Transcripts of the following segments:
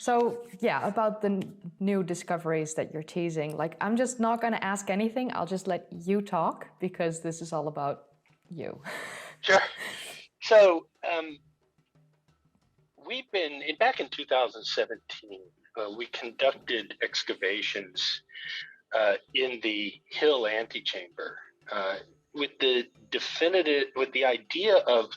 So yeah, about the new discoveries that you're teasing, like I'm just not going to ask anything. I'll just let you talk because this is all about you. Sure. So we've been back in 2017. We conducted excavations in the Hill antechamber with the idea of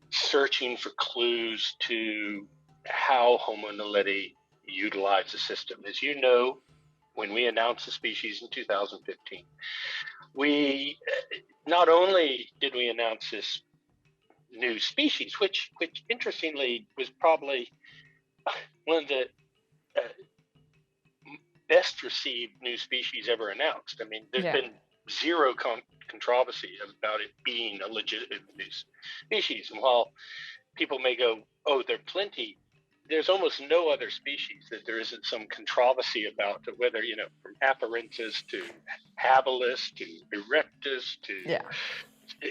searching for clues to how Homo naledi utilized the system. As you know, when we announced the species in 2015, we not only did we announce this new species, which interestingly was probably one of the best received new species ever announced. I mean, there's been zero controversy about it being a legitimate new species. And while people may go, oh, there are plenty, there's almost no other species that there isn't some controversy about, whether, from Afarensis to Habilis to Erectus to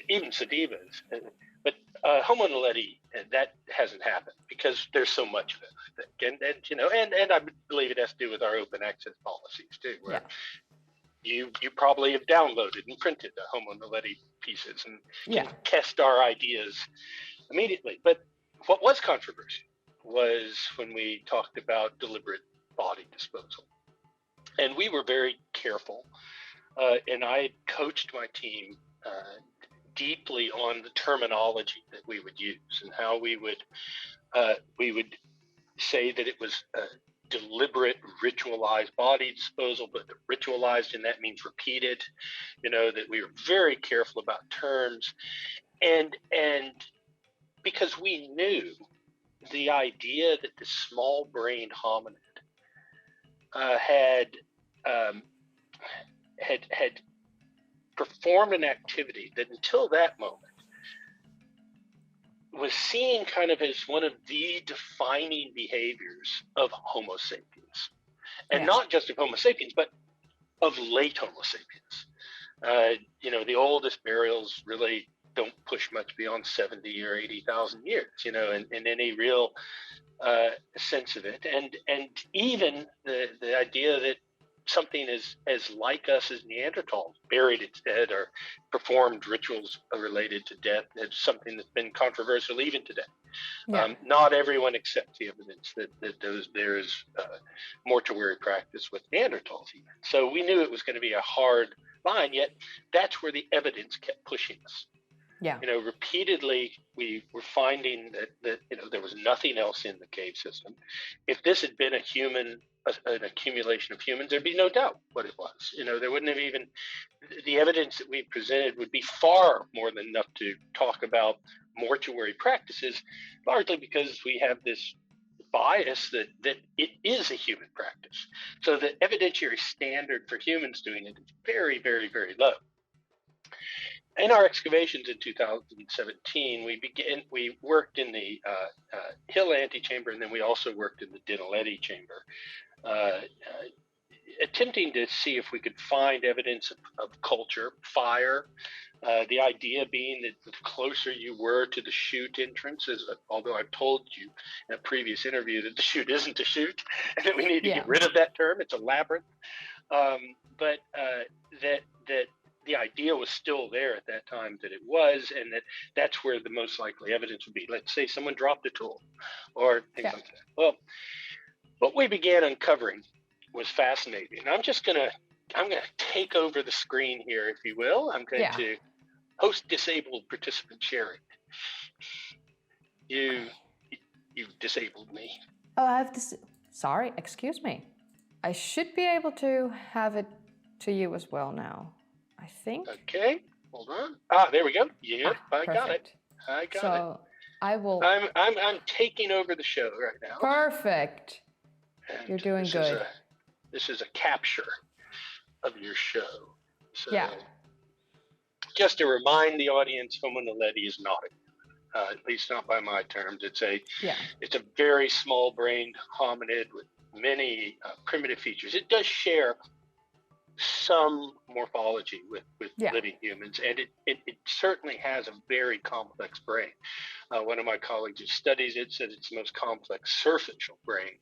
even Sedivas. But Homo naledi, that hasn't happened because there's so much of it, I think. And I believe it has to do with our open access policies too, where you probably have downloaded and printed the Homo naledi pieces and can test our ideas immediately. But what was controversial was when we talked about deliberate body disposal. And we were very careful. And I coached my team deeply on the terminology that we would use and how we would say that it was deliberate ritualized body disposal, but ritualized, and that means repeated, that we were very careful about terms. And because we knew the idea that the small-brained hominid had performed an activity that until that moment was seen kind of as one of the defining behaviors of Homo sapiens. And not just of Homo sapiens, but of late Homo sapiens. The oldest burials really don't push much beyond 70 or 80,000 years, in any real sense of it. And even the idea that something as like us as Neanderthals buried its dead or performed rituals related to death is something that's been controversial even today. Not everyone accepts the evidence that there is mortuary practice with Neanderthals even. So we knew it was going to be a hard line, yet that's where the evidence kept pushing us. Repeatedly we were finding that there was nothing else in the cave system. If this had been an accumulation of humans, there'd be no doubt what it was. There wouldn't have even, the evidence that we presented would be far more than enough to talk about mortuary practices, largely because we have this bias that it is a human practice. So the evidentiary standard for humans doing it is very, very, very low. In our excavations in 2017, we worked in the Hill antechamber, and then we also worked in the Naledi chamber, attempting to see if we could find evidence of culture, fire. The idea being that the closer you were to the chute entrance, although I've told you in a previous interview that the chute isn't a chute, and that we need to get rid of that term. It's a labyrinth. But that the idea was still there at that time that it was, and that's where the most likely evidence would be. Let's say someone dropped a tool or things like that. Well, what we began uncovering was fascinating. I'm going to take over the screen here, if you will. I'm going to host disabled participant sharing. You've disabled me. Oh, I have to. Sorry, excuse me. I should be able to have it to you as well now, I think. Okay, hold on. There we go. Yep, I got it. So I will. I'm taking over the show right now. Perfect. And you're doing good. This is a capture of your show. So just to remind the audience, Homo naledi is not at least not by my terms. It's a very small-brained hominid with many primitive features. It does share some morphology with Yeah. living humans, and it certainly has a very complex brain. One of my colleagues who studies it said it's the most complex surficial brain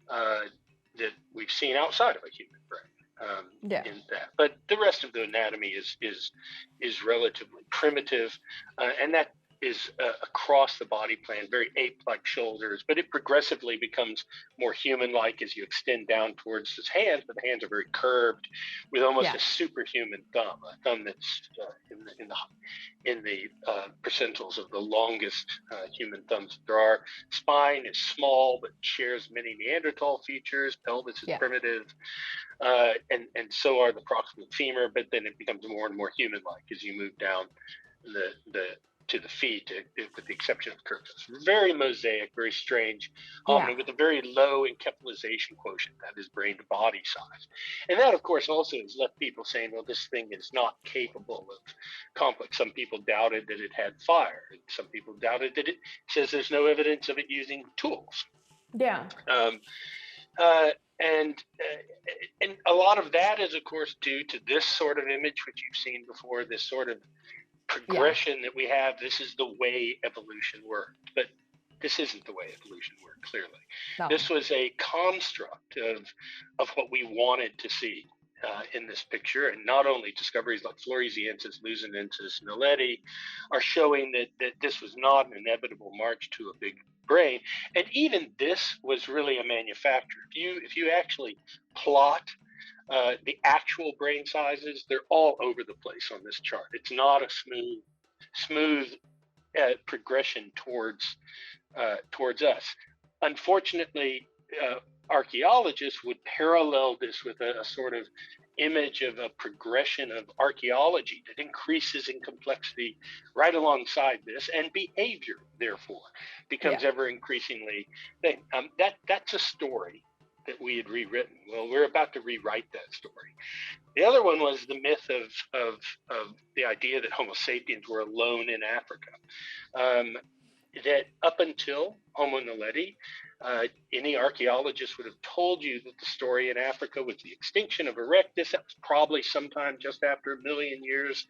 that we've seen outside of a human brain. Yeah. In that, but the rest of the anatomy is relatively primitive, and that is across the body plan, very ape-like shoulders, but it progressively becomes more human-like as you extend down towards his hands. But the hands are very curved, with almost a superhuman thumb, a thumb that's in the percentiles of the longest human thumbs there are. Spine is small but shares many Neanderthal features. Pelvis is primitive. And so are the proximal femur, but then it becomes more and more human-like as you move down to the feet, with the exception of curves. Very mosaic, very strange hominid with a very low encapsulation quotient, that is brain to body size. And that, of course, also has left people saying, well, this thing is not capable of complex. Some people doubted that it had fire. And some people doubted that it says there's no evidence of it using tools. Yeah. And a lot of that is, of course, due to this sort of image, which you've seen before, this sort of progression that we have. This is the way evolution worked, but this isn't the way evolution worked, clearly. No. This was a construct of what we wanted to see in this picture. And not only discoveries like Floresiensis, Luzonensis, Naledi are showing that this was not an inevitable march to a big brain. And even this was really a manufacture. If you actually plot the actual brain sizes, they're all over the place on this chart. It's not a smooth progression towards us. Unfortunately, archaeologists would parallel this with a sort of image of a progression of archaeology that increases in complexity right alongside this, and behavior, therefore, becomes ever increasingly. That's a story that we had rewritten. Well, we're about to rewrite that story. The other one was the myth of the idea that Homo sapiens were alone in Africa. That up until Homo naledi, any archaeologist would have told you that the story in Africa was the extinction of Erectus. That was probably sometime just after 1 million years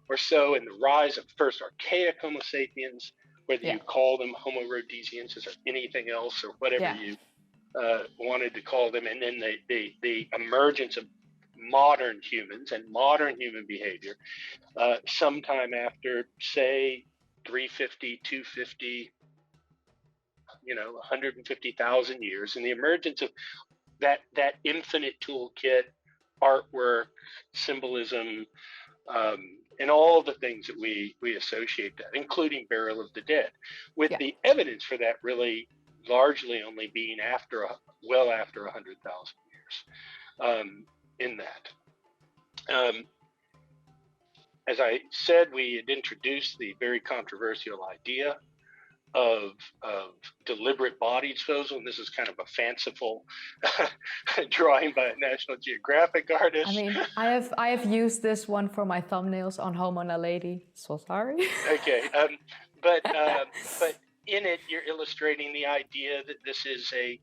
or so, and the rise of first archaic Homo sapiens, whether you call them Homo rhodesiensis or anything else or whatever you wanted to call them, and then the emergence of modern humans and modern human behavior sometime after, say, 350, 250, 150,000 years, and the emergence of that infinite toolkit, artwork, symbolism, and all the things that we associate that, including burial of the dead, with the evidence for that really largely only being well after 100,000 years in that. As I said, we had introduced the very controversial idea of deliberate body disposal, and this is kind of a fanciful drawing by a National Geographic artist. I mean, I have used this one for my thumbnails on Homo Naledi, so sorry. Okay, but in it, you're illustrating the idea that this is a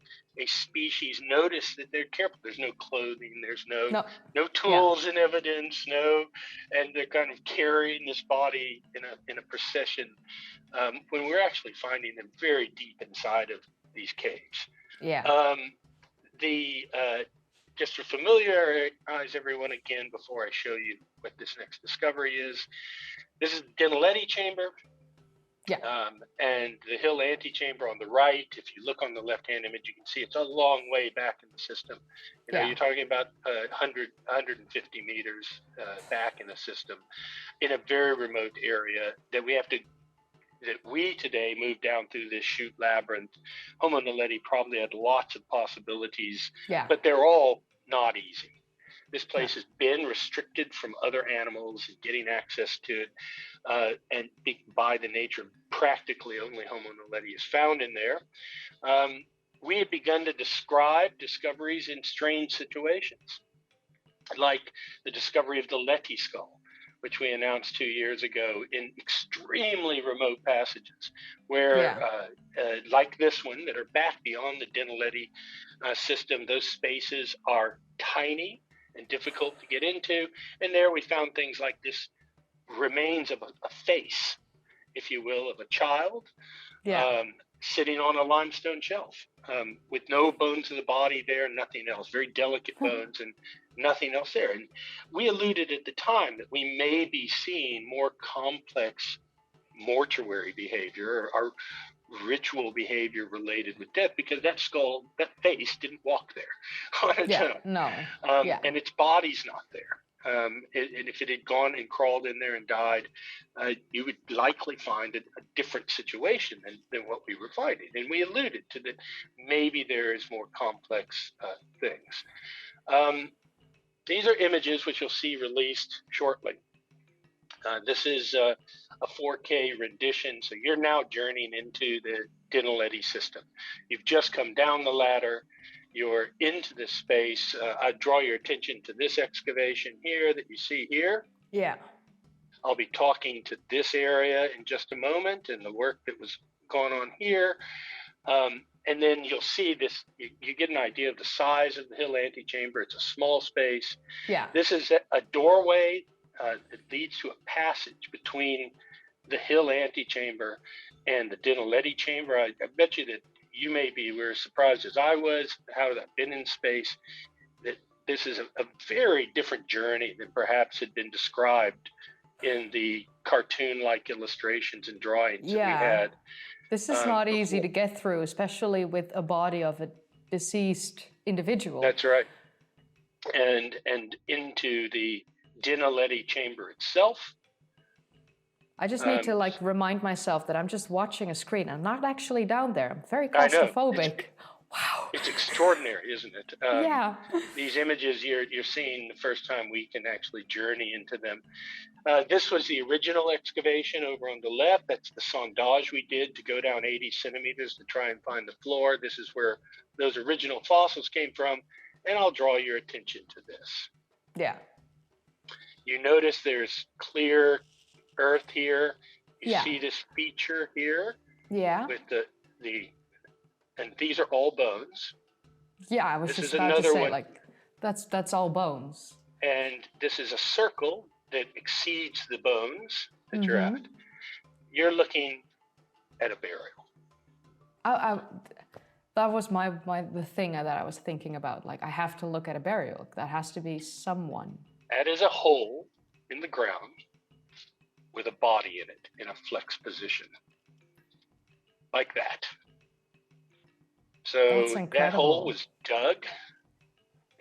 species. Notice that they're careful. There's no clothing. There's no tools in evidence. And they're kind of carrying this body in a procession when we're actually finding them very deep inside of these caves. Yeah. Just to familiarize everyone again before I show you what this next discovery is, this is the Naledi chamber. Yeah. And the hill antechamber on the right. If you look on the left-hand image, you can see it's a long way back in the system. You're talking about 150 meters back in the system, in a very remote area that we today move down through this chute labyrinth. Homo naledi probably had lots of possibilities, but they're all not easy. This place has been restricted from other animals and getting access to it, and by the nature of practically only Homo naledi is found in there. We had begun to describe discoveries in strange situations, like the discovery of the Leti skull, which we announced 2 years ago, in extremely remote passages where, like this one, that are back beyond the Dinaledi system, those spaces are tiny and difficult to get into. And there we found things like this remains of a face, if you will, of a child sitting on a limestone shelf with no bones of the body there, nothing else, very delicate bones and nothing else there. And we alluded at the time that we may be seeing more complex mortuary behavior or ritual behavior related with death, because that skull, that face didn't walk there on its own. And its body's not there. And if it had gone and crawled in there and died, you would likely find a different situation than what we were finding. And we alluded to that maybe there is more complex things. These are images which you'll see released shortly. This is a 4K rendition, so you're now journeying into the Naledi system. You've just come down the ladder. You're into this space. I draw your attention to this excavation here that you see here. Yeah. I'll be talking to this area in just a moment and the work that was going on here. And then you'll see this, you get an idea of the size of the hill antechamber. It's a small space. Yeah. This is a doorway that leads to a passage between the hill antechamber and the Naledi chamber. I bet you that you maybe were as surprised as I was, how I've been in space, that this is a very different journey than perhaps had been described in the cartoon-like illustrations and drawings that we had. This is not easy to get through, especially with a body of a deceased individual. That's right. And into the Naledi chamber itself. I just need to remind myself that I'm just watching a screen. I'm not actually down there. I'm very claustrophobic. Wow. It's extraordinary, isn't it? Yeah. These images you're seeing the first time we can actually journey into them. This was the original excavation over on the left. That's the sondage we did to go down 80 centimeters to try and find the floor. This is where those original fossils came from. And I'll draw your attention to this. Yeah. You notice there's clear earth here. You see this feature here. Yeah. With and these are all bones. Yeah, I was just about to say, that's all bones. And this is a circle that exceeds the bones that you're at. You're looking at a burial. That was the thing that I was thinking about. Like, I have to look at a burial. That has to be someone. That is a hole in the ground with a body in it in a flex position. Like that. So that hole was dug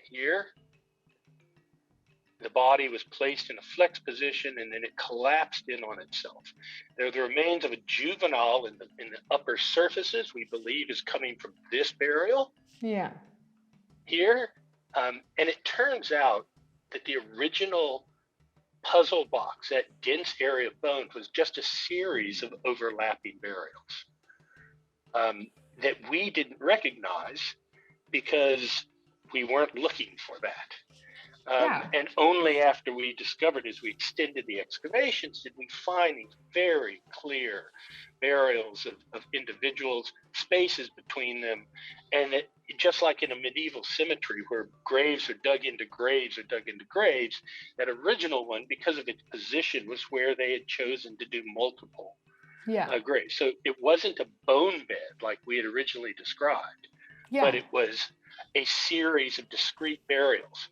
here. The body was placed in a flex position and then it collapsed in on itself. There are the remains of a juvenile in the upper surfaces, we believe is coming from this burial. Yeah. Here. And it turns out that the original puzzle box, that dense area of bones, was just a series of overlapping burials that we didn't recognize because we weren't looking for that. And only after we discovered, as we extended the excavations, did we find these very clear burials of individuals, spaces between them. And it, just like in a medieval cemetery where graves are dug into graves, that original one, because of its position, was where they had chosen to do multiple graves. So it wasn't a bone bed like we had originally described, but it was a series of discrete burials.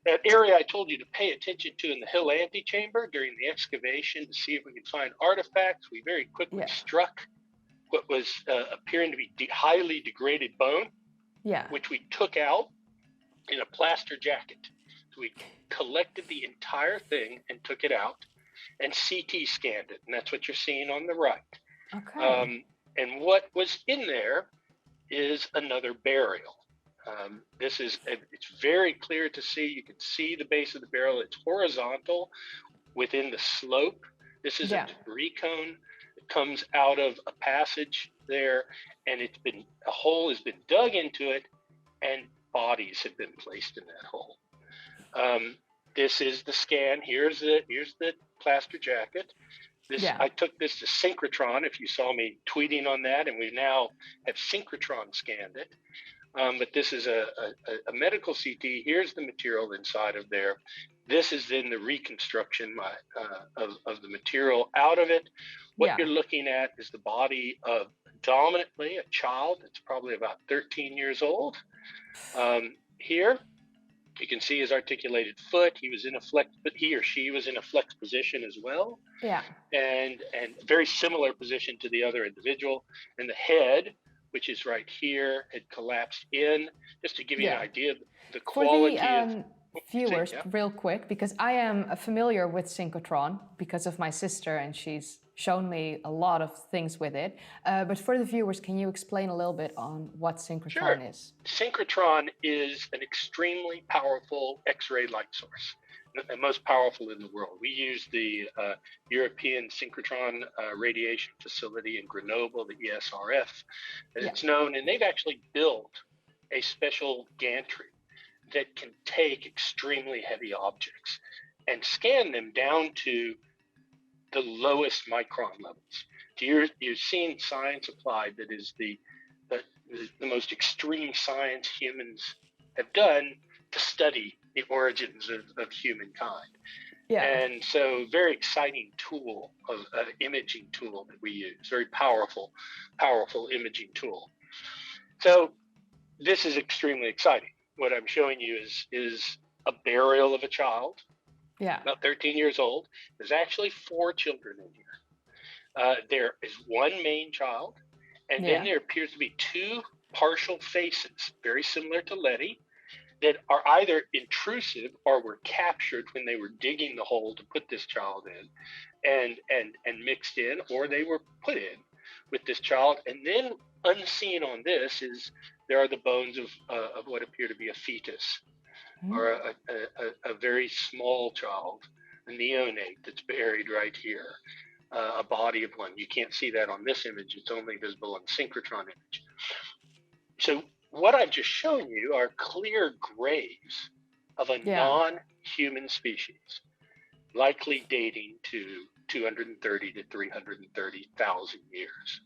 That area I told you to pay attention to in the hill antechamber during the excavation to see if we could find artifacts. We very quickly struck what was appearing to be highly degraded bone, which we took out in a plaster jacket. So we collected the entire thing and took it out and CT scanned it. And that's what you're seeing on the right. Okay. And what was in there is another burial. It's very clear to see. You can see the base of the barrel. It's horizontal within the slope. This is a debris cone that comes out of a passage there, and a hole has been dug into it, and bodies have been placed in that hole. This is the scan. Here's the plaster jacket. I took this to synchrotron, if you saw me tweeting on that, and we now have synchrotron scanned it. But this is a medical CT. Here's the material inside of there. This is then the reconstruction of the material out of it. What you're looking at is the body of dominantly a child that's probably about 13 years old. Here, you can see his articulated foot. He was in a flex, but he or she was in a flex position as well. Yeah. And very similar position to the other individual. And the head, which is right here, had collapsed in, just to give you an idea of the quality of viewers, real quick, because I am familiar with synchrotron because of my sister, and she's shown me a lot of things with it. But for the viewers, can you explain a little bit on what synchrotron is? Synchrotron is an extremely powerful X-ray light source, the most powerful in the world. We use the European Synchrotron Radiation Facility in Grenoble, the ESRF, as it's known, and they've actually built a special gantry that can take extremely heavy objects and scan them down to the lowest micron levels. You're seeing science applied that is the most extreme science humans have done to study the origins of humankind. Yeah. And so very exciting tool, of imaging tool that we use, very powerful imaging tool. So this is extremely exciting. What I'm showing you is a burial of a child, about 13 years old. There's actually 4 children in here. There is one main child, and then there appears to be 2 partial faces, very similar to Letty, that are either intrusive or were captured when they were digging the hole to put this child in, and mixed in, or they were put in with this child. And then unseen on this is there are the bones of what appear to be a fetus, or a very small child, a neonate that's buried right here, a body of one. You can't see that on this image. It's only visible on the synchrotron image. So what I've just shown you are clear graves of a non-human species, likely dating to 230 to 330,000 years.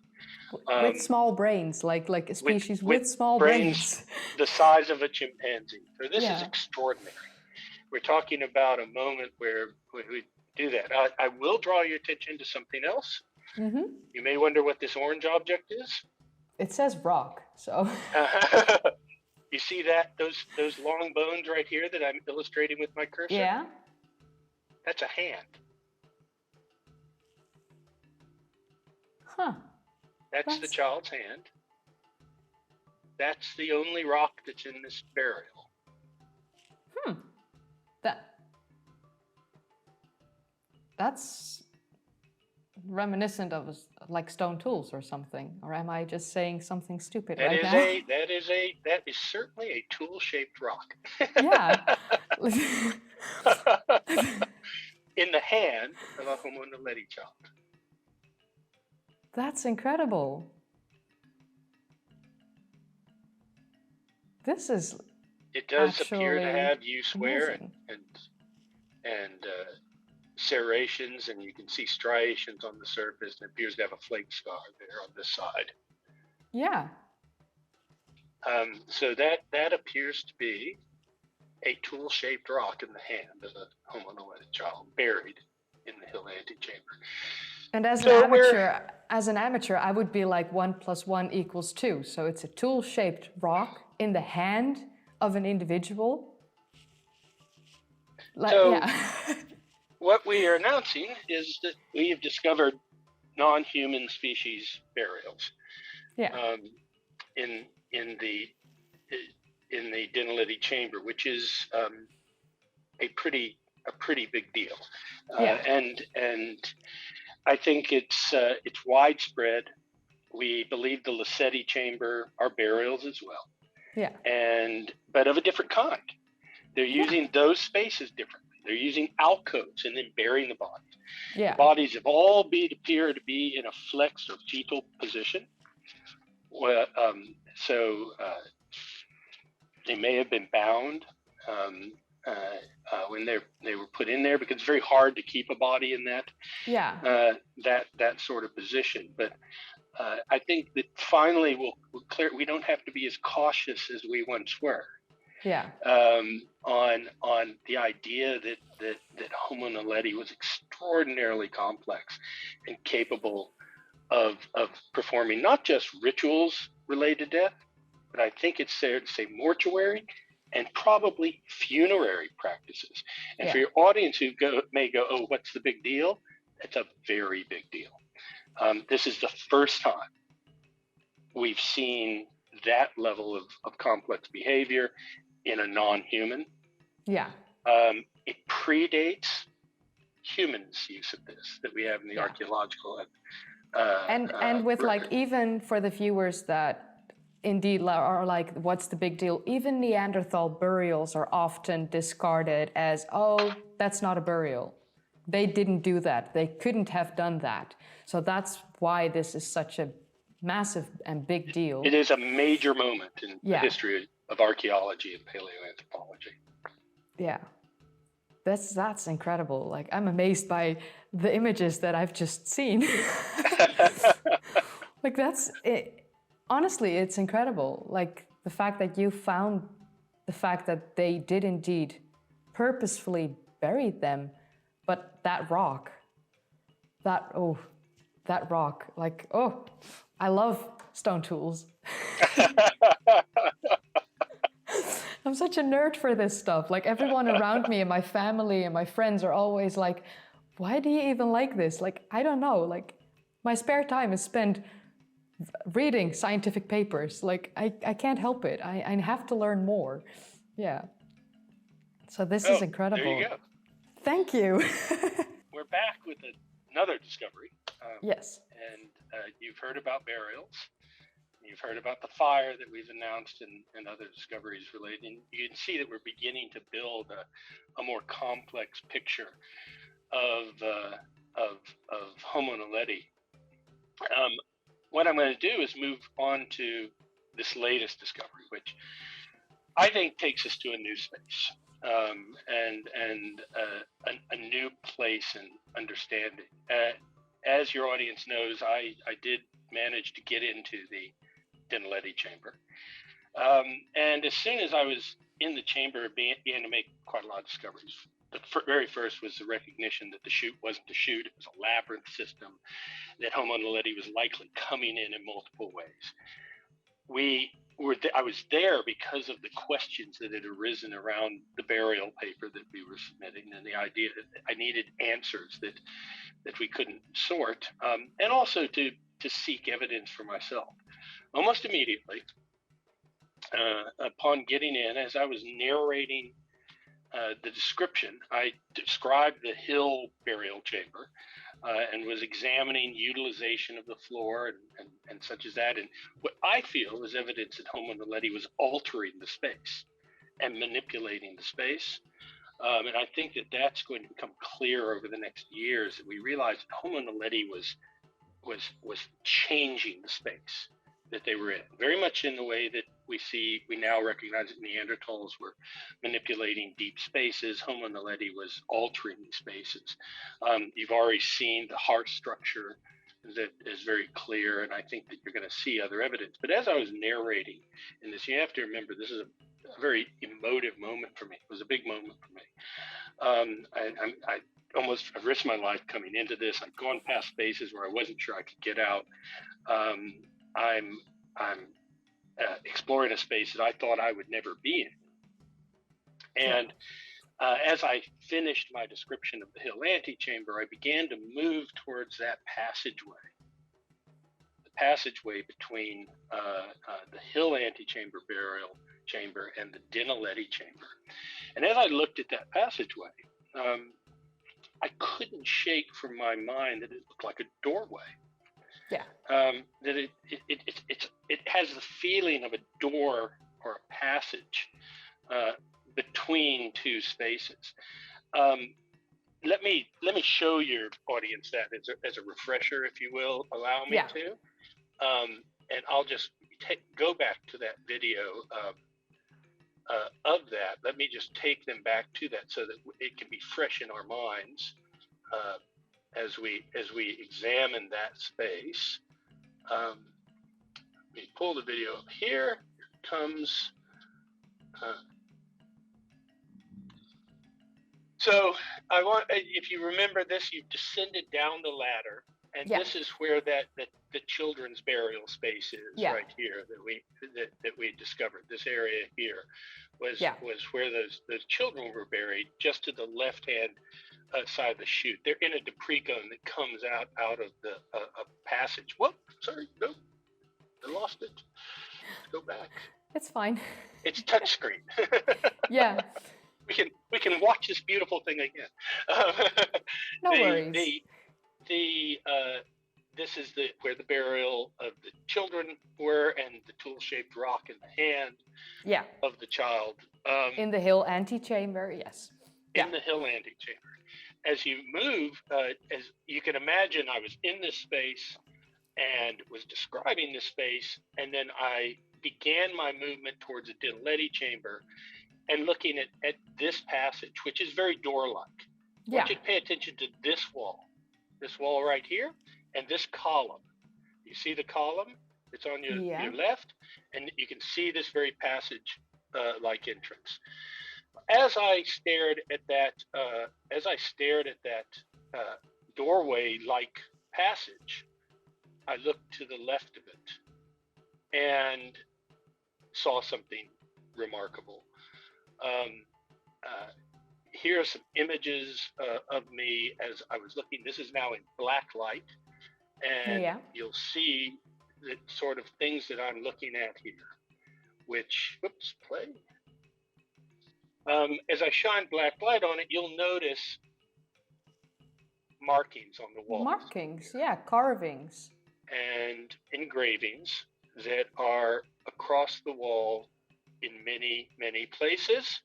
With small brains, like a species with small brains. The size of a chimpanzee. So this is extraordinary. We're talking about a moment where we do that. I will draw your attention to something else. Mm-hmm. You may wonder what this orange object is. It says rock, so. You see that, those long bones right here that I'm illustrating with my cursor? Yeah. That's a hand. Huh. That's the child's hand. That's the only rock that's in this burial. That's reminiscent of like stone tools or something, or am I just saying something stupid right now? That is certainly a tool-shaped rock. Yeah. In the hand of a Homo Naledi child. That's incredible. This is. It does appear to have use wear and serrations, and you can see striations on the surface, and it appears to have a flake scar there on this side. Yeah. So that appears to be a tool-shaped rock in the hand of a Homo Naledi child buried in the hill antechamber. And as an amateur, I would be like 1 + 1 = 2. So it's a tool-shaped rock in the hand of an individual. What we are announcing is that we have discovered non-human species burials. Yeah. In the Dinaledi chamber, which is a pretty big deal. And I think it's widespread. We believe the Lassetti chamber are burials as well. Yeah. But of a different kind. They're using those spaces differently. They're using alcoves and then burying the bodies. Yeah. The bodies have all appear to be in a flexed or fetal position. Well, so they may have been bound when they were put in there, because it's very hard to keep a body in that that sort of position. But I think that finally we'll clear. We don't have to be as cautious as we once were. Yeah. On the idea that Homo naledi was extraordinarily complex and capable of performing not just rituals related to death, but I think it's fair to say mortuary and probably funerary practices. And for your audience who may go, oh, what's the big deal? It's a very big deal. This is the first time we've seen that level of complex behavior in a non-human. Yeah. It predates humans' use of this that we have in the archaeological and with like, even for the viewers that indeed are like, what's the big deal? Even Neanderthal burials are often discarded as, oh, that's not a burial. They didn't do that. They couldn't have done that. So that's why this is such a massive and big deal. It is a major moment in the history of archaeology and paleoanthropology. Yeah. That's incredible. Like, I'm amazed by the images that I've just seen. Like, that's it. Honestly, it's incredible. Like, the fact that you found the fact that they did indeed purposefully bury them, but that rock, like, oh, I love stone tools. I'm such a nerd for this stuff. Like, everyone around me and my family and my friends are always like, why do you even like this? Like, I don't know. Like, my spare time is spent reading scientific papers. Like, I can't help it. I have to learn more. Yeah. So this is incredible. There you go. Thank you. We're back with another discovery. Yes. And you've heard about burials. You've heard about the fire that we've announced and other discoveries related. You can see that we're beginning to build a more complex picture of Homo naledi. What I'm going to do is move on to this latest discovery, which I think takes us to a new space and a new place and understanding. As your audience knows, I did manage to get into the Naledi chamber. And as soon as I was in the chamber, began to make quite a lot of discoveries. The very first was the recognition that the chute wasn't a chute, it was a labyrinth system, that Homo naledi was likely coming in multiple ways. I was there because of the questions that had arisen around the burial paper that we were submitting, and the idea that I needed answers that we couldn't sort, and also to seek evidence for myself. Almost immediately, upon getting in, as I was narrating the description, I described the hill burial chamber and was examining utilization of the floor and such as that. And what I feel is evidence that Homo naledi was altering the space and manipulating the space. And I think that that's going to become clear over the next years, that we realize that Homo naledi was changing the space that they were in, very much in the way that we now recognize that Neanderthals were manipulating deep spaces. Homo naledi was altering these spaces. You've already seen the heart structure that is very clear, and I think that you're going to see other evidence. But as I was narrating in this, you have to remember, this is a very emotive moment for me. It was a big moment for me. I almost risked my life coming into this. I'd gone past spaces where I wasn't sure I could get out. I'm exploring a space that I thought I would never be in. And as I finished my description of the hill antechamber, I began to move towards that passageway, the passageway between the hill antechamber burial chamber and the Naledi chamber. And as I looked at that passageway, I couldn't shake from my mind that it looked like a doorway. Yeah. That it has the feeling of a door or a passage between two spaces. Let me show your audience that as a refresher, if you will, allow me to. And I'll just go back to that video of that. Let me just take them back to that so that it can be fresh in our minds as we examine that space. Let me pull the video up here. Here comes. So if you remember this, you've descended down the ladder, and this is where the children's burial space is right here that we discovered. This area here was where those children were buried, just to the left hand side of the chute. They're in a deprecone that comes out of the a passage. Whoop, sorry, no, I lost it. Let's go back. It's fine. It's touchscreen. Yeah. We can watch this beautiful thing again. No worries. This is where the burial of the children were, and the tool-shaped rock in the hand of the child. In the hill antechamber, yes. In the hill antechamber. As you move, as you can imagine, I was in this space and was describing this space, and then I began my movement towards the Naledi chamber and looking at this passage, which is very door-like. I want you to pay attention to this wall right here, and this column. You see the column? It's on your left, and you can see this very passage-like entrance. As I stared at that doorway-like passage, I looked to the left of it and saw something remarkable. Here are some images of me as I was looking. This is now in black light, and you'll see the sort of things that I'm looking at here, which, play. As I shine black light on it, you'll notice markings on the wall. Markings, carvings. And engravings that are across the wall in many, many places.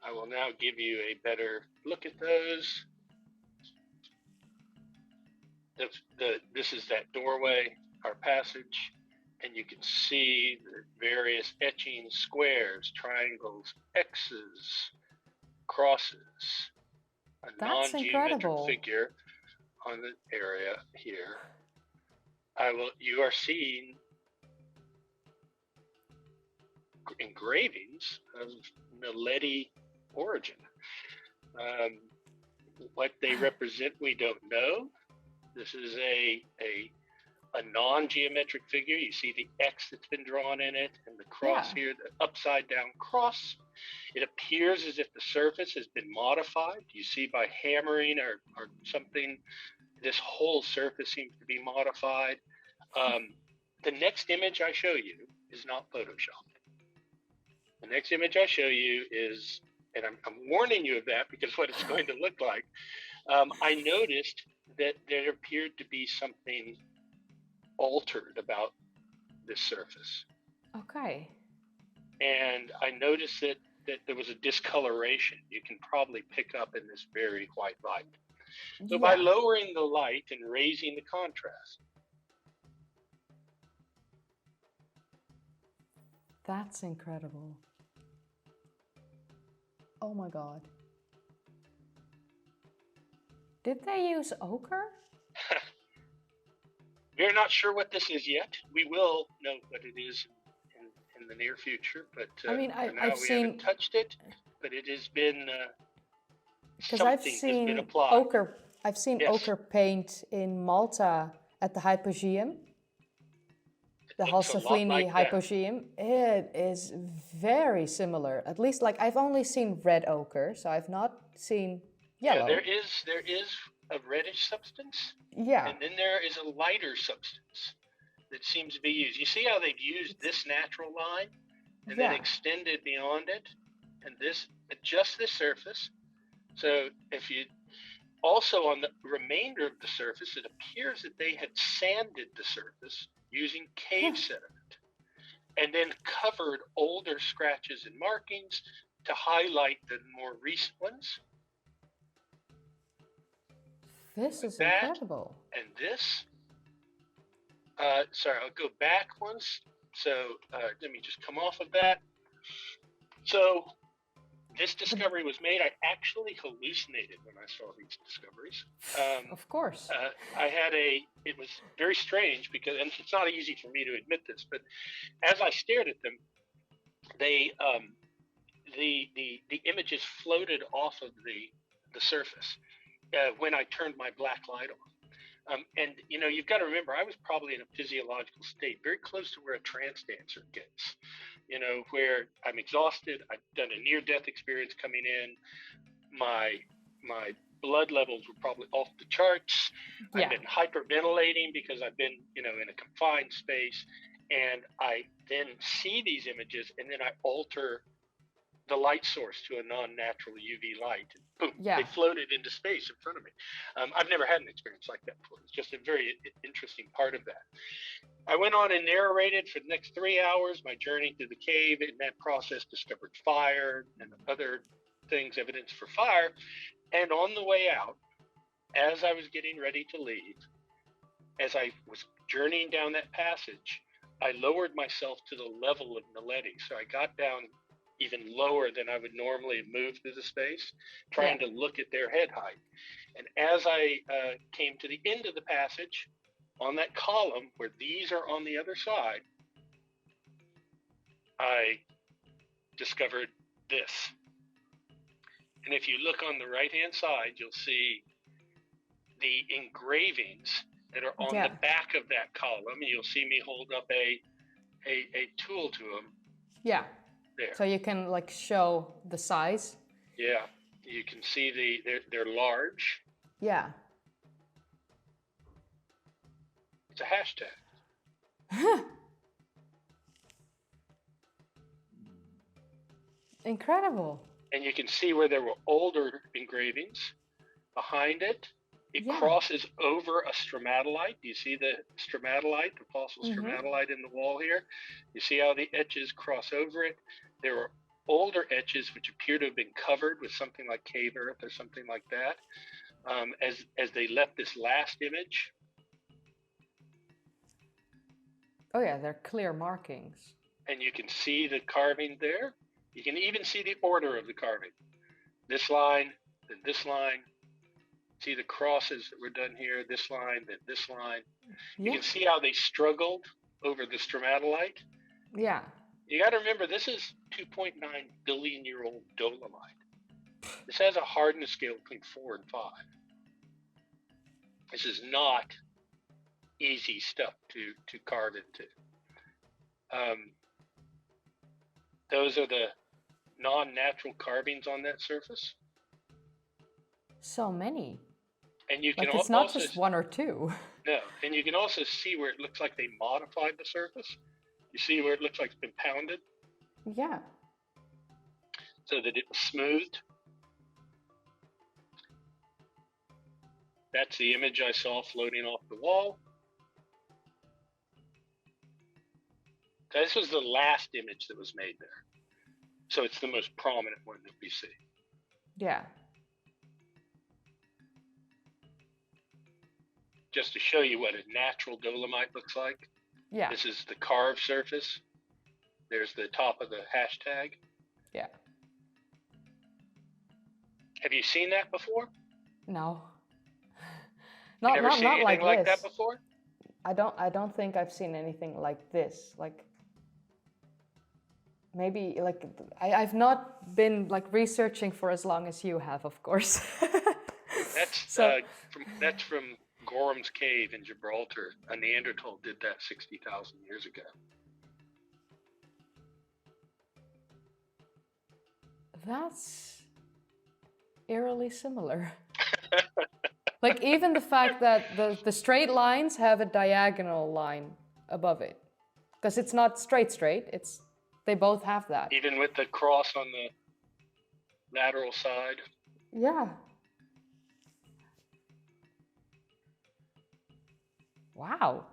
I will now give you a better look at those. This is that doorway, our passage, and you can see the various etchings, squares, triangles, X's, crosses, a non-geometric figure on the area here. You are seeing engravings of Naledi origin. What they represent, we don't know. This is a non-geometric figure. You see the X that's been drawn in it, and the cross here, the upside down cross. It appears as if the surface has been modified. You see by hammering or something, this whole surface seems to be modified. The next image I show you is not photoshopped. The next image I show you is, and I'm warning you of that because what it's going to look like. I noticed that there appeared to be something altered about this surface. Okay. And I noticed that there was a discoloration you can probably pick up in this very white light. So by lowering the light and raising the contrast. That's incredible. Oh my God. Did they use ochre? We're not sure what this is yet. We will know what it is in the near future, but I mean, haven't touched it, but it has been because I've seen ochre. I've seen ochre paint in Malta at the Hypogeum, the Halsaflini Hypogeum. It is very similar. At least, like, I've only seen red ochre, so I've not seen yellow. Yeah, there is a reddish substance. Yeah. And then there is a lighter substance that seems to be used. You see how they've used this natural line and then extended beyond it, and adjust this surface. So if you also on the remainder of the surface, it appears that they had sanded the surface using cave sediment, and then covered older scratches and markings to highlight the more recent ones. This is incredible. And this, sorry, I'll go back once. So let me just come off of that. So this discovery was made, I actually hallucinated when I saw these discoveries. Of course. It was very strange because, and it's not easy for me to admit this, but as I stared at them, they, the images floated off of the surface when I turned my black light on. And you've got to remember, I was probably in a physiological state very close to where a trance dancer gets, where I'm exhausted. I've done a near-death experience coming in. My blood levels were probably off the charts. Yeah. I've been hyperventilating because I've been, in a confined space. And I then see these images, and then I alter the light source to a non-natural UV light. And boom, they floated into space in front of me. I've never had an experience like that before. It's just a very interesting part of that. I went on and narrated for the next 3 hours my journey through the cave. In that process, discovered fire and other things, evidence for fire. And on the way out, as I was getting ready to leave, as I was journeying down that passage, I lowered myself to the level of Naledi. So I got down even lower than I would normally have moved through the space, trying to look at their head height. And as I came to the end of the passage, on that column where these are on the other side, I discovered this. And if you look on the right-hand side, you'll see the engravings that are on the back of that column. And you'll see me hold up a tool to them. Yeah. There. So you can show the size. Yeah, you can see they're large. Yeah. It's a hashtag. Incredible. And you can see where there were older engravings. Behind it, it crosses over a stromatolite. Do you see the stromatolite, the fossil stromatolite in the wall here? You see how the edges cross over it? There were older etches which appear to have been covered with something like cave earth or something like that. As they left this last image. Oh yeah, they're clear markings. And you can see the carving there. You can even see the order of the carving. This line, then this line. See the crosses that were done here, this line, then this line. You can see how they struggled over the stromatolite. Yeah. You got to remember, this is 2.9 billion year old dolomite. This has a hardness scale between 4 and 5. This is not easy stuff to carve into. Those are the non-natural carvings on that surface. So many. And you can it's not just one or two. No, and you can also see where it looks like they modified the surface. You see where it looks like it's been pounded? Yeah. So that it was smoothed. That's the image I saw floating off the wall. This was the last image that was made there. So it's the most prominent one that we see. Yeah. Just to show you what a natural dolomite looks like. Yeah. This is the carved surface. There's the top of the hashtag. Yeah. Have you seen that before? No. Not anything like that before? I don't think I've seen anything like this. Maybe I've not been researching for as long as you have, of course. That's from Gorham's Cave in Gibraltar. A Neanderthal did that 60,000 years ago. That's eerily similar. Even the fact that the straight lines have a diagonal line above it. Because it's not straight, they both have that. Even with the cross on the lateral side. Yeah. Wow.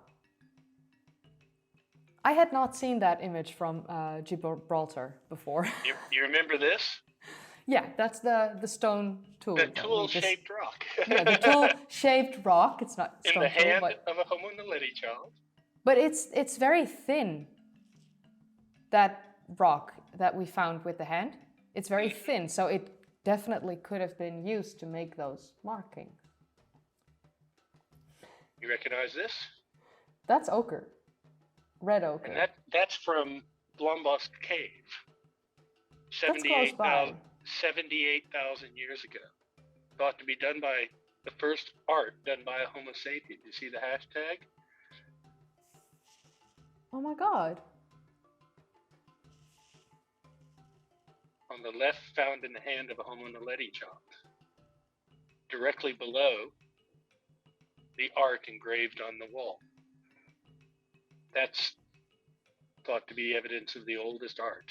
I had not seen that image from Gibraltar before. You remember this? Yeah, that's the stone tool. The tool-shaped rock. Yeah, the tool-shaped rock. It's not stone in the hand tool, of a Homo Naledi child. But it's very thin. That rock that we found with the hand, It's very thin, so it definitely could have been used to make those markings. You recognize this? That's ochre. Red ochre. And that's from Blombos Cave. That's close by. 78,000 years ago. Thought to be done by the first art done by a Homo sapien. You see the hashtag? Oh my God. On the left, found in the hand of a Homo Naledi child. Directly below, the art engraved on the wall. That's thought to be evidence of the oldest art.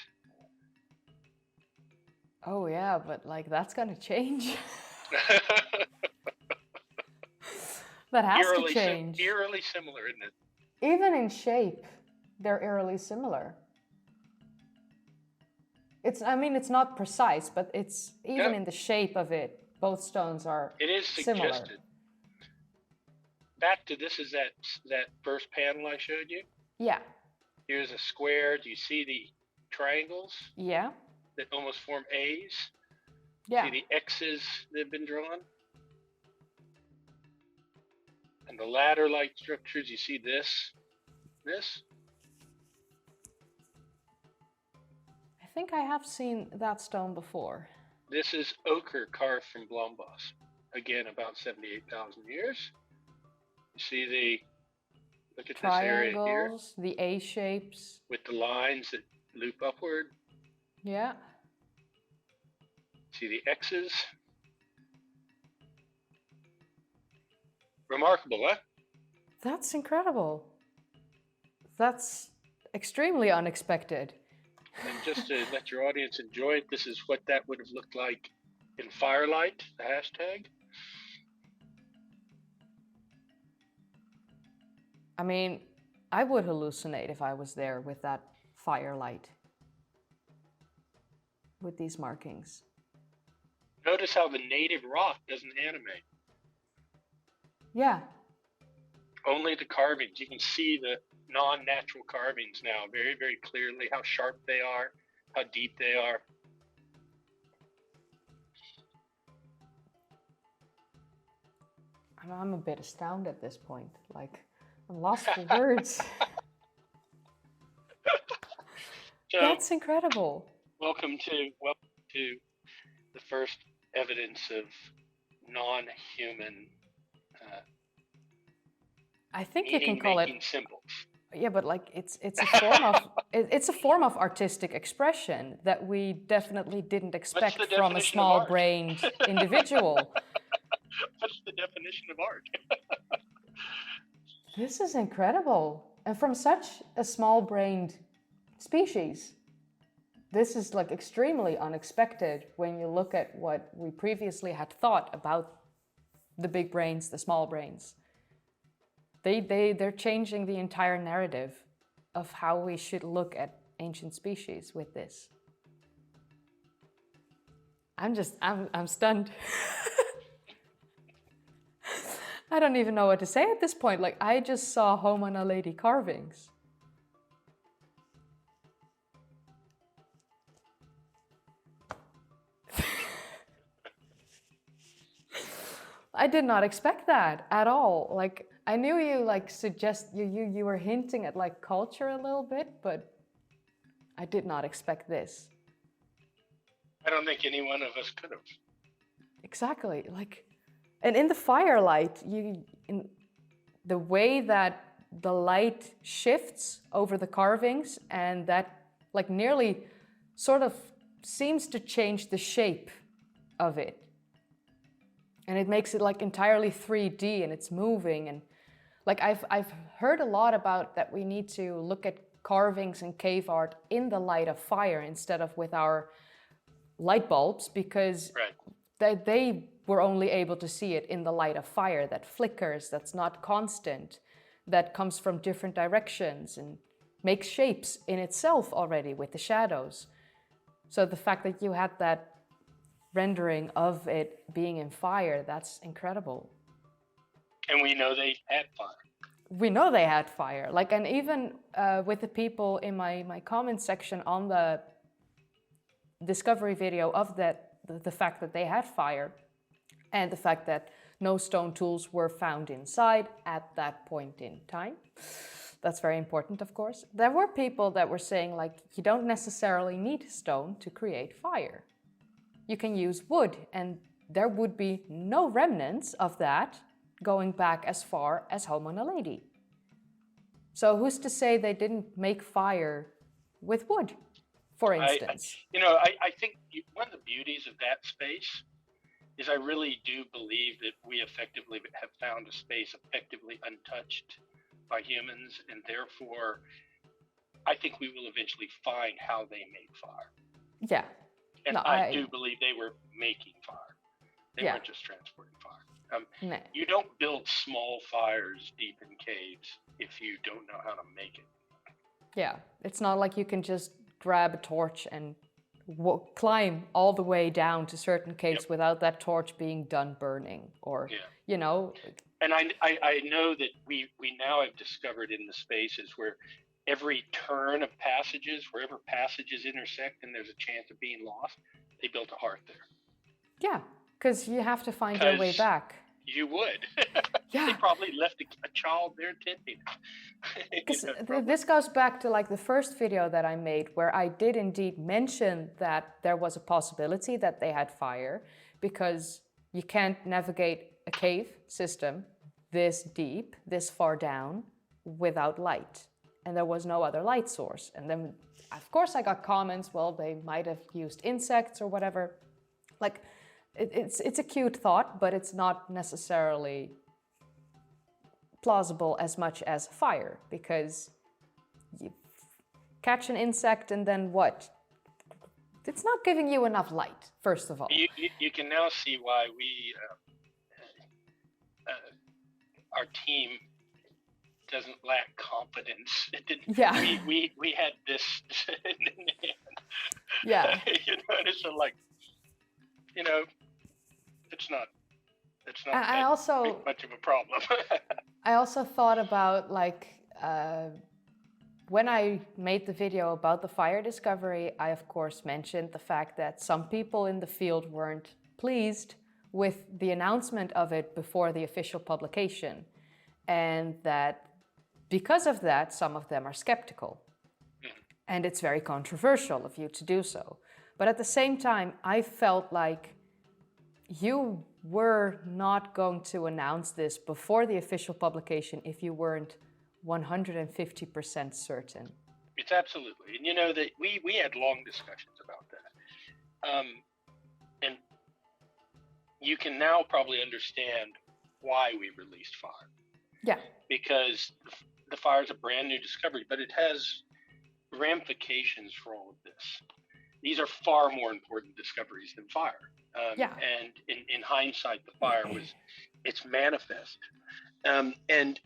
Oh yeah, but like that's gonna change. That has to change. Eerily similar, isn't it? Even in shape, they're eerily similar. It's not precise, but it's even in the shape of it, both stones are It is similar. suggested. Back to this is that first panel I showed you. Yeah. Here's a square. Do you see the triangles? Yeah. That almost form A's. Yeah. See the X's that have been drawn? And the ladder-like structures, you see this? I think I have seen that stone before. This is ochre carved from Blombos. Again, about 78,000 years. You see look at this area here. Triangles, the A shapes. With the lines that loop upward. Yeah. See the X's? Remarkable, huh? That's incredible. That's extremely unexpected. And just to let your audience enjoy it, this is what that would have looked like in firelight, the hashtag. I mean, I would hallucinate if I was there with that firelight. With these markings. Notice how the native rock doesn't animate. Yeah. Only the carvings. You can see the non-natural carvings now very, very clearly, how sharp they are, how deep they are. I'm a bit astounded at this point. Like, I'm lost for words. So, that's incredible. Welcome to the first evidence of non-human I think you can call it symbols. Yeah, but like it's a form of it's a form of artistic expression that we definitely didn't expect from a small-brained individual. What's the definition of art? This is incredible, and from such a small-brained species. This is like extremely unexpected when you look at what we previously had thought about the big brains, the small brains. They're changing the entire narrative of how we should look at ancient species with this. I'm stunned. I don't even know what to say at this point. Like, I just saw Homo Naledi carvings. I did not expect that at all. Like, I knew you you were hinting at like culture a little bit, but I did not expect this. I don't think any one of us could have. Exactly. Like, and in the firelight, in the way that the light shifts over the carvings, and that like nearly sort of seems to change the shape of it. And it makes it like entirely 3D, and it's moving. And like I've heard a lot about that we need to look at carvings and cave art in the light of fire instead of with our light bulbs, because they were only able to see it in the light of fire that flickers, that's not constant, that comes from different directions and makes shapes in itself already with the shadows. So the fact that you had that rendering of it being in fire, that's incredible. And we know they had fire. We know they had fire. Like, and even with the people in my comment section on discovery video of the fact that they had fire and the fact that no stone tools were found inside at that point in time. That's very important, of course. There were people that were saying, like, you don't necessarily need stone to create fire. You can use wood, and there would be no remnants of that going back as far as Homo Naledi. So who's to say they didn't make fire with wood, for instance? I think one of the beauties of that space is I really do believe that we effectively have found a space effectively untouched by humans, and therefore I think we will eventually find how they made fire. Yeah. And No, I do believe they were making fire. They weren't just transporting fire. You don't build small fires deep in caves if you don't know how to make it. Yeah, it's not like you can just grab a torch and climb all the way down to certain caves without that torch being done burning, or And I know that we now have discovered in the spaces where every turn of passages, wherever passages intersect and there's a chance of being lost, they built a hearth there. Yeah, because you have to find your way back. You would. Yeah. They probably left a child there tending. Because this goes back to like the first video that I made, where I did indeed mention that there was a possibility that they had fire, because you can't navigate a cave system this deep, this far down, without light. And there was no other light source. And then, of course, I got comments, well, they might have used insects or whatever. Like, it's a cute thought, but it's not necessarily plausible as much as fire, because you catch an insect and then what? It's not giving you enough light, first of all. You can now see why our team doesn't lack confidence. We had this in hand. Yeah. It's like, it's not I also much of a problem. I also thought about, like, when I made the video about the fire discovery, I of course mentioned the fact that some people in the field weren't pleased with the announcement of it before the official publication, and that because of that, some of them are skeptical. And it's very controversial of you to do so. But at the same time, I felt like you were not going to announce this before the official publication if you weren't 150% certain. It's absolutely. And that we had long discussions about that. And you can now probably understand why we released fire. Yeah. Because the fire is a brand new discovery, but it has ramifications for all of this. These are far more important discoveries than fire. And in hindsight, the fire it's manifest. And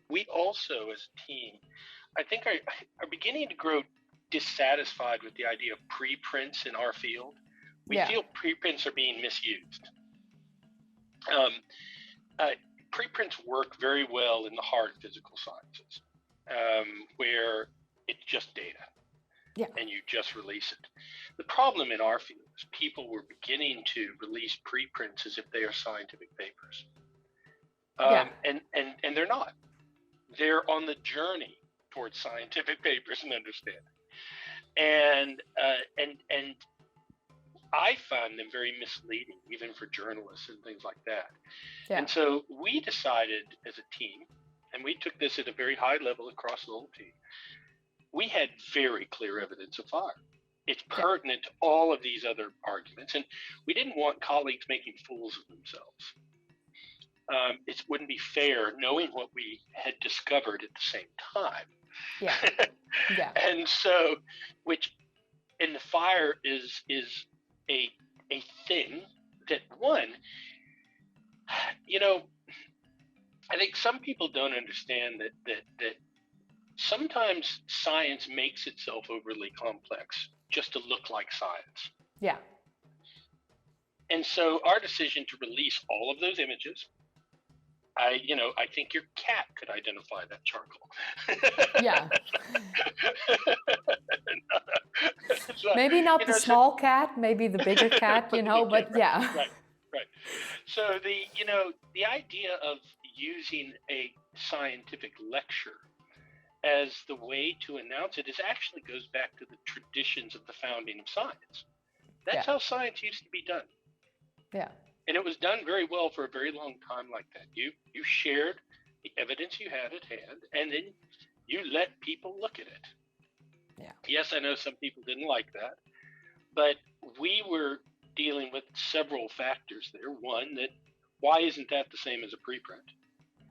we also, as a team, I think are beginning to grow dissatisfied with the idea of preprints in our field. We feel preprints are being misused. Preprints work very well in the hard physical sciences, where it's just data. Yeah. And you just release it. The problem in our field is people were beginning to release preprints as if they are scientific papers. And they're not. They're on the journey towards scientific papers and understanding. And I found them very misleading, even for journalists and things like that. Yeah. And so we decided as a team, and we took this at a very high level across the whole team, we had very clear evidence of fire. It's pertinent to all of these other arguments, and we didn't want colleagues making fools of themselves. It wouldn't be fair knowing what we had discovered at the same time. Yeah. Yeah. And so, and the fire is a thing that I think some people don't understand that sometimes science makes itself overly complex just to look like science. Yeah. And so our decision to release all of those images I think your cat could identify that charcoal. Yeah. So, Maybe not the so small cat, maybe the bigger cat, but the big cat, but yeah. right. So the idea of using a scientific lecture as the way to announce it actually goes back to the traditions of the founding of science. That's how science used to be done. Yeah. And it was done very well for a very long time like that. You shared the evidence you had at hand, and then you let people look at it. Yeah. Yes, I know some people didn't like that, but we were dealing with several factors there. One, that why isn't that the same as a preprint?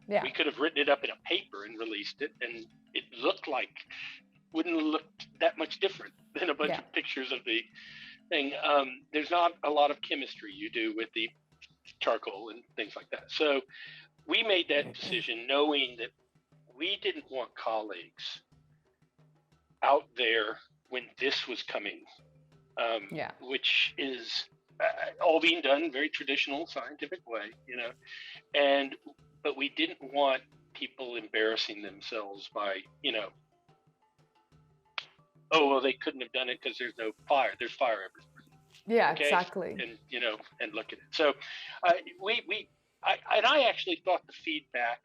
Yeah. We could have written it up in a paper and released it, and it wouldn't look that much different than a bunch of pictures of the thing. There's not a lot of chemistry you do with the charcoal and things like that. So we made that decision knowing that we didn't want colleagues out there when this was coming, which is all being done in very traditional scientific way, but we didn't want people embarrassing themselves by, oh, well, they couldn't have done it because there's no fire. There's fire everywhere. Yeah, okay? Exactly. And look at it. So I actually thought the feedback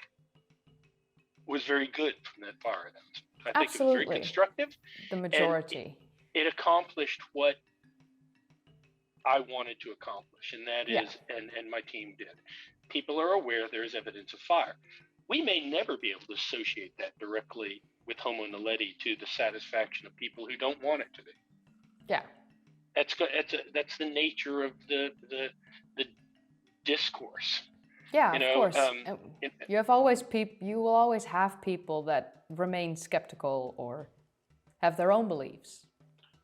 was very good from that fire announcement. I think it was very constructive. The majority. It accomplished what I wanted to accomplish, and that is, and my team did. People are aware there is evidence of fire. We may never be able to associate that directly with Homo Naledi to the satisfaction of people who don't want it to be. Yeah. That's the nature of the discourse. Yeah, of course. You will always have people that remain skeptical or have their own beliefs.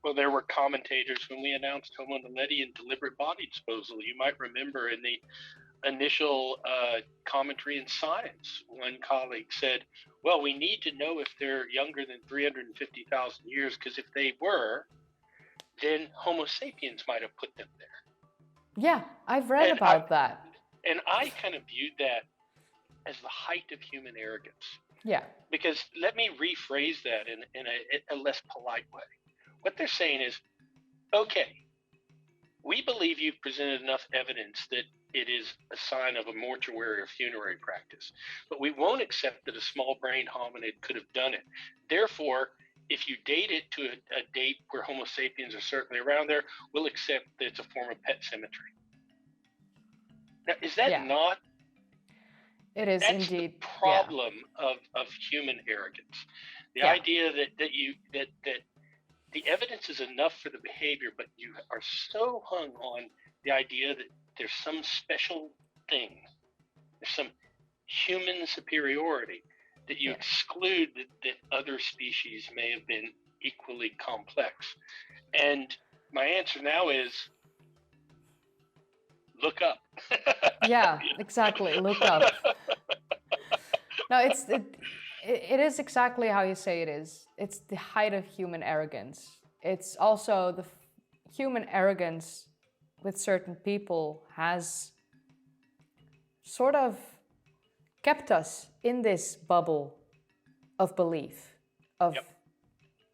Well, there were commentators when we announced Homo Naledi and deliberate body disposal. You might remember in the initial commentary in Science, one colleague said, well, we need to know if they're younger than 350,000 years, because if they were, then Homo sapiens might have put them there. Yeah, I've read about that. And I kind of viewed that as the height of human arrogance. Yeah. Because let me rephrase that in a less polite way. What they're saying is, okay, we believe you've presented enough evidence that it is a sign of a mortuary or funerary practice, but we won't accept that a small-brained hominid could have done it. Therefore, if you date it to a date where Homo sapiens are certainly around there, we'll accept that it's a form of pet symmetry. Now, is that not? It is that's indeed the problem of human arrogance. The idea that the evidence is enough for the behavior, but you are so hung on the idea that there's some special thing, there's some human superiority, that you exclude that other species may have been equally complex. And my answer now is, look up. Yeah, exactly. Look up. No, it is exactly how you say it is. It's the height of human arrogance. It's also the human arrogance with certain people has sort of kept us in this bubble of belief, of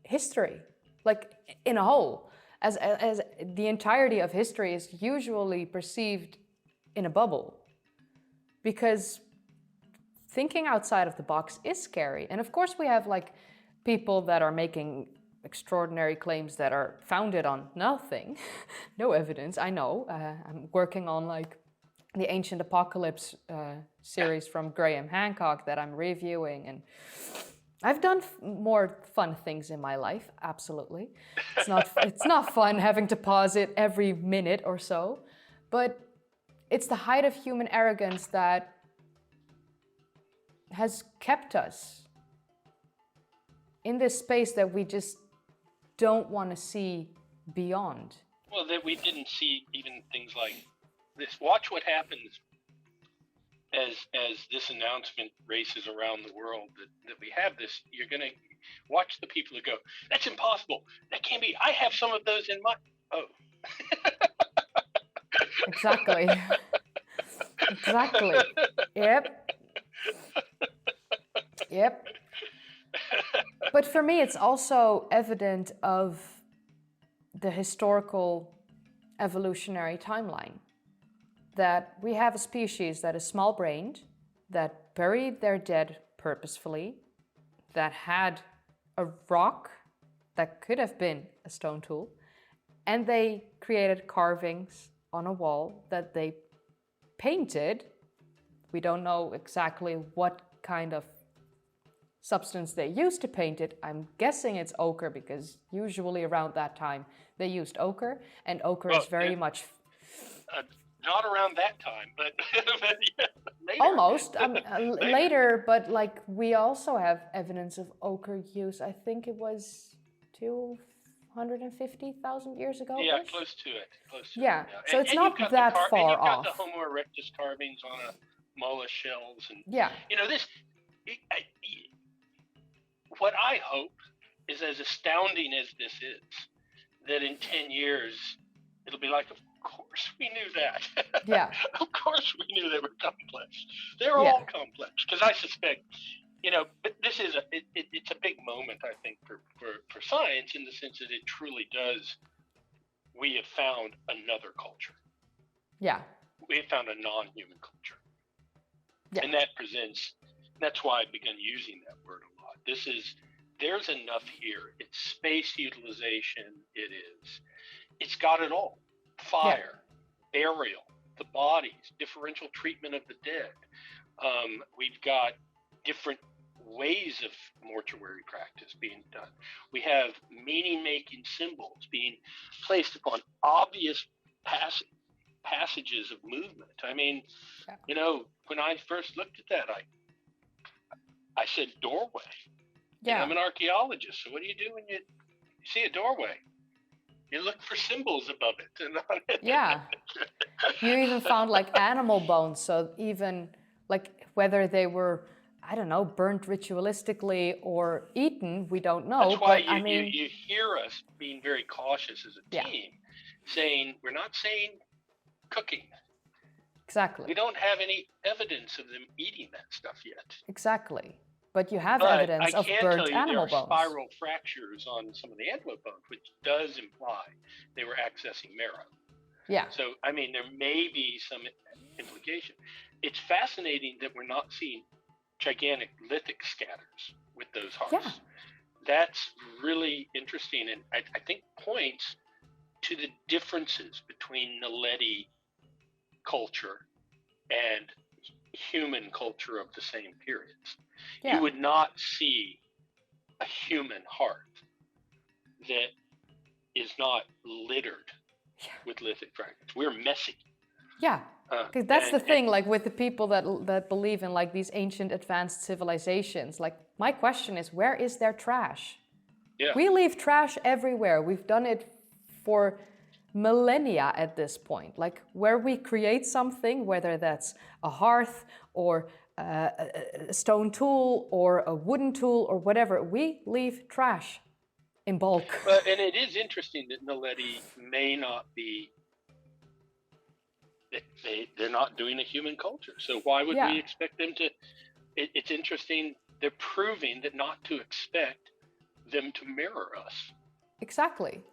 history, like in a whole. As the entirety of history is usually perceived in a bubble, because thinking outside of the box is scary. And of course we have like people that are making extraordinary claims that are founded on nothing, no evidence. I know, I'm working on like the Ancient Apocalypse series from Graham Hancock that I'm reviewing, and I've done more fun things in my life, absolutely. It's not fun having to pause it every minute or so, but it's the height of human arrogance that has kept us in this space that we just don't want to see beyond. Well, that we didn't see even things like this. Watch what happens as this announcement races around the world that we have this. You're going to watch the people who go, that's impossible. That can't be. I have some of those in my... Oh. Exactly. Exactly. Yep. Yep. But for me, it's also evident of the historical evolutionary timeline that we have a species that is small-brained, that buried their dead purposefully, that had a rock that could have been a stone tool, and they created carvings on a wall that they painted. We don't know exactly what kind of substance they used to paint it. I'm guessing it's ochre because usually around that time they used ochre, and ochre is very much... Not around that time, but, but yeah, later. Almost. Later, but like we also have evidence of ochre use. I think it was 250,000 years ago. Yeah, close to it. Yeah, it, so it's not that far and you've off. got the Homo erectus carvings on a mollusk shells, and yeah, this. What I hope is, as astounding as this is, that in 10 years it'll be like, of course we knew that. Yeah. Of course we knew they were complex. They're all complex, because I suspect, but this is it's a big moment, I think, for science, in the sense that it truly does. We have found another culture. Yeah. We have found a non-human culture. Yeah. And that's why I've begun using that word a lot. There's enough here. It's space utilization. It's got it all. Fire, burial, the bodies, differential treatment of the dead. We've got different ways of mortuary practice being done. We have meaning-making symbols being placed upon obvious passages of movement. I mean, when I first looked at that, I said doorway. Yeah. I'm an archaeologist, so what do you do when you see a doorway? You look for symbols above it. Yeah. You even found like animal bones, so even like whether they were, I don't know, burnt ritualistically or eaten, we don't know. That's why but you hear us being very cautious as a team, saying, we're not saying cooking. Exactly. We don't have any evidence of them eating that stuff yet. Exactly. But you have evidence of burnt animal bones. There are spiral fractures on some of the antelope bones, which does imply they were accessing marrow. Yeah. So, I mean, there may be some implication. It's fascinating that we're not seeing gigantic lithic scatters with those hearts. Yeah. That's really interesting, and I think points to the differences between Naledi culture and human culture of the same periods. Yeah. You would not see a human heart that is not littered with lithic fragments. We're messy. Yeah, because that's the thing, like with the people that believe in like these ancient advanced civilizations, like my question is, where is their trash? Yeah. We leave trash everywhere. We've done it for millennia at this point. Like where we create something, whether that's a hearth or a stone tool or a wooden tool or whatever, we leave trash in bulk. And it is interesting that Naledi may not be, they're not doing a human culture. So why would we expect them to? It's interesting. They're proving that not to expect them to mirror us. Exactly.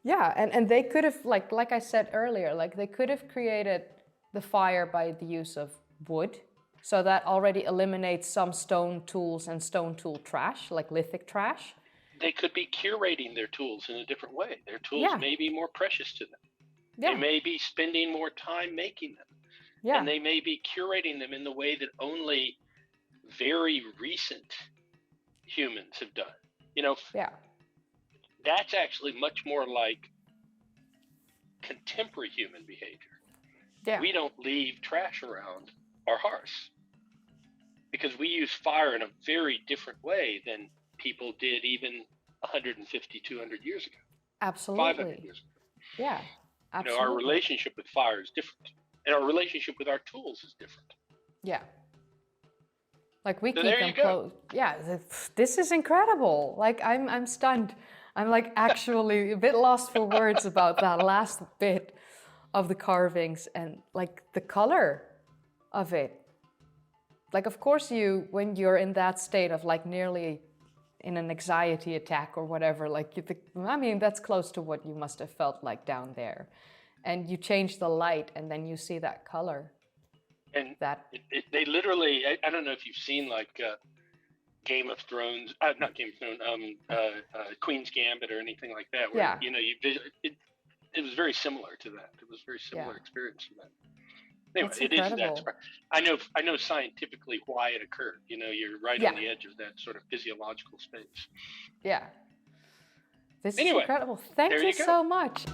Yeah, and they could have, like I said earlier, like they could have created the fire by the use of wood. So that already eliminates some stone tools and stone tool trash, like lithic trash. They could be curating their tools in a different way. Their tools may be more precious to them. Yeah. They may be spending more time making them. Yeah. And they may be curating them in the way that only very recent humans have done. That's actually much more like contemporary human behavior. Yeah. We don't leave trash around our hearths because we use fire in a very different way than people did even 150, 200 years ago. Absolutely. 500 years ago. Yeah, absolutely. Our relationship with fire is different, and our relationship with our tools is different. Yeah. Like we keep them close. Yeah, this is incredible. Like I'm stunned. I'm like actually a bit lost for words about that last bit of the carvings and like the color of it. like, of course, when you're in that state of like nearly in an anxiety attack or whatever, like you think, I mean, that's close to what you must have felt like down there. And you change the light and then you see that color. And that they literally, I don't know if you've seen like Game of Thrones, not Game of Thrones, Queen's Gambit or anything like that, where yeah. you know it was very similar to that. It was a very similar experience to that. Anyway, That's it is incredible. that. I know scientifically why it occurred. You know, you're right on the edge of that sort of physiological space. Yeah. This is Anyway, incredible. Thank you so much.